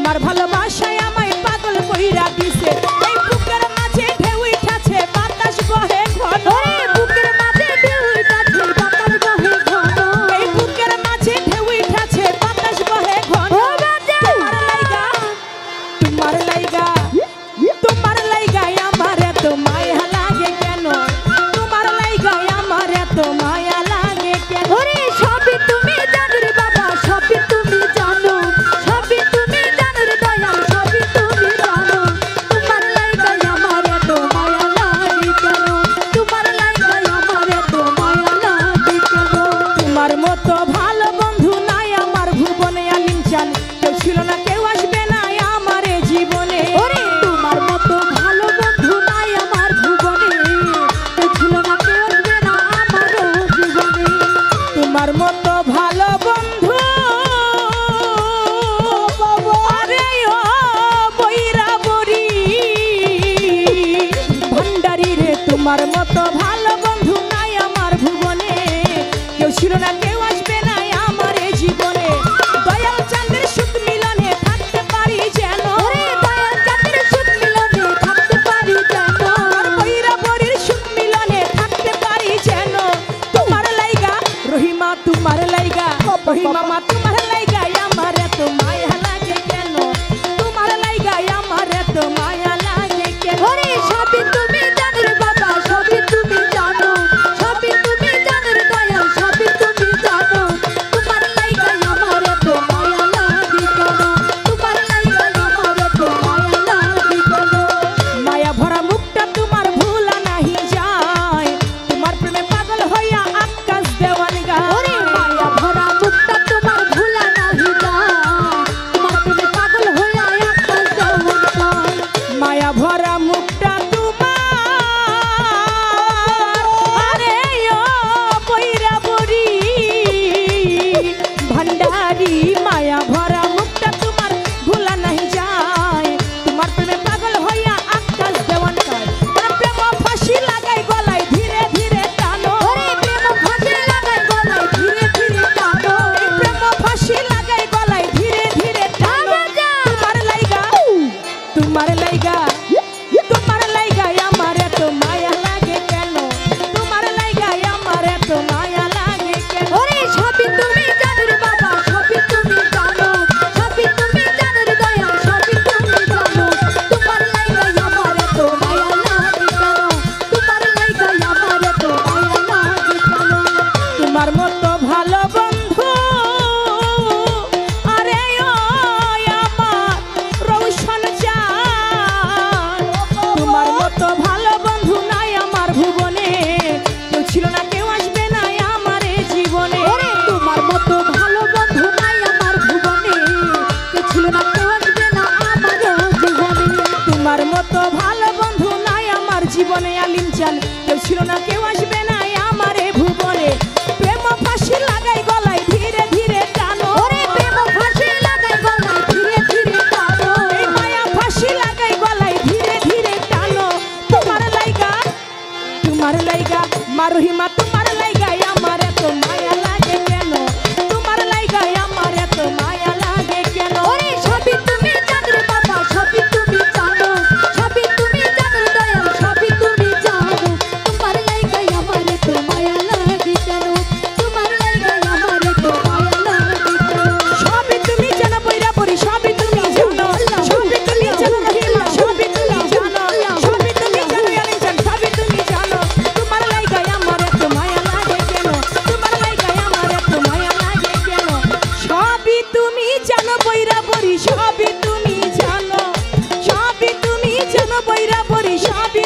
তোমার ভালোবাসায় আমায় পাগল কইরা দিছে এই বুকের মাঝে ঢেউ উঠাছে বাতাস বহে ঘন বুকের মাঝে ঢেউ উঠাছে বাতাস বহে ঘন এই বুকের মাঝে ঢেউ উঠাছে বাতাস বহে ঘন তোমার লাইগা আমার এত মায়া লাগে কেন তোমার লাইগা আমার এত মায়া লাগে কেন ওরে সবই তুমি জানো রে বাবা সবই তুমি জানো সবই তুমি জানো রে দয়াল সবই তুমি জানো তোমার লাইগা আমার এত মায়া লাগে কেন তোমার লাইগা আমার এত মায়া লাগে কেন তোমার মতো ভালো বন্ধু নাই আমার ভুবনে আলিম চান কেউ ছিল না কেউ আসবে না আমার জীবনে ওরে তোমার মতো ভালো বন্ধু নাই আমার ভুবনে কেউ ছিল না কেউ আসবে না আমার জীবনে তোমার মতো ভালো বন্ধু আরে ও বইরা বড়ি ভান্ডারি রে তোমার মতো ভালো বন্ধু নাই আমার ভুবনে কেউ ছিল না কেউ আসবে না আমার জীবনে দয়াল চাঁদের সুখ মিলনে থাকতে পারি যেন ওরে দয়াল চাঁদের সুখ মিলনে থাকতে পারি যেন বইরা বড়ির সুখ মিলনে থাকতে পারি যেন তোমার লাইগা রহিমা তোমার লাইগা রহিমা তোমার লাইগা আমার এত মায়া লাগে কেন তোমার লাইগা আমার এত মায়া লাগে কেন ওরে সবই তুমি জানো রে বাবা সবই তুমি জানো সবই তুমি জানো রে দয়াল সবই তুমি জানো তোমার লাইগা আমার এত মায়া লাগে কেন তোমার লাইগা আমার এত মায়া লাগে কেন মায়া ভরা মুখটা তোমার ভুলা নাহি যায় তোমার প্রেমে পাগল হইয়া আকাশ দেওয়ান গা ওরে মায়া ভরা মুখটা তোমার ভুলা নাহি যায় তোমার প্রেমে পাগল হইয়া আকাশ দেওয়ান যায় মায়া ভরা মুখটা আরে ও বইরা বড়ি ভান্ডারি মায়া ভরা মুখটা তোমার ভুলা নাই যায় তোমার প্রেমে পাগল হইয়া আকাশ দেওয়ান গায় প্রেম ফাঁসি লাগাই গলায় ধীরে ধীরে টানো ওরে প্রেম ফাঁসি লাগাই গলায় ধীরে ধীরে টানো প্রেম ফাঁসি লাগাই গলায় ধীরে ধীরে টানো তোমার লাইগা আমার এত মায়া লাগে কেন তোমার লাইগা আমার এত মায়া লাগে কেন ওরে সবই তুমি জানো রে বাবা সবই তুমি জানো সবই তুমি জানো রে দয়াল সবই তুমি জানো তোমার লাইগা আমার এত মায়া লাগে কেন তোমার লাইগা আমার এত মায়া লাগে কেন তোমার মতো ভালো বন্ধু আরে ও আমার রৌশন চাঁদ তোমার মতো ভালো বন্ধু নাই আমার ভুবনে কেউ ছিল না কেউ আসবে না আমার জীবনে ওরে তোমার মতো ভালো বন্ধু নাই আমার ভুবনে কেউ ছিল না কেউ আসবে না আমার জীবনে তোমার মতো ভালো বন্ধু নাই আমার জীবনে আলিম চান কেউ ছিল না কেউ আসবে না আমার ভুবনে প্রেম ফাঁসি লাগাই গলায় ধীরে ধীরে টানো ওরে প্রেম ফাঁসি লাগাই গলায় ধীরে ধীরে টানো এই মায়া ফাঁসি লাগাই গলায় ধীরে ধীরে টানো তোমার লাইগা মারহিমা তোমার লাইগা আমার এত মায়া লাগে কেন তোমার লাইগা আমার এত মায়া লাগে কেন ওরে সবই তুমি জানো রে বাবা সবই তুমি জানো সবই তুমি জানো রে দয়াল সবই তুমি জানো তোমার লাইগা আমার এত মায়া লাগে কেন তোমার লাইগা আমার এত মায়া লাগে কেন সবই তুমি জানো বইরা পড়ি সবই তুমি জানো সবই তুমি জানো রহিমা সবই তুমি জানো সবই তুমি জানো আলিম চান সবই তুমি জানো তোমার লাইগা আমার এত মায়া লাগে কেন তোমার লাইগা আমার এত মায়া লাগে কেন সবই তুমি জানো বইরা পড়ি সবই তুমি জানো বইরা পড়ি সবই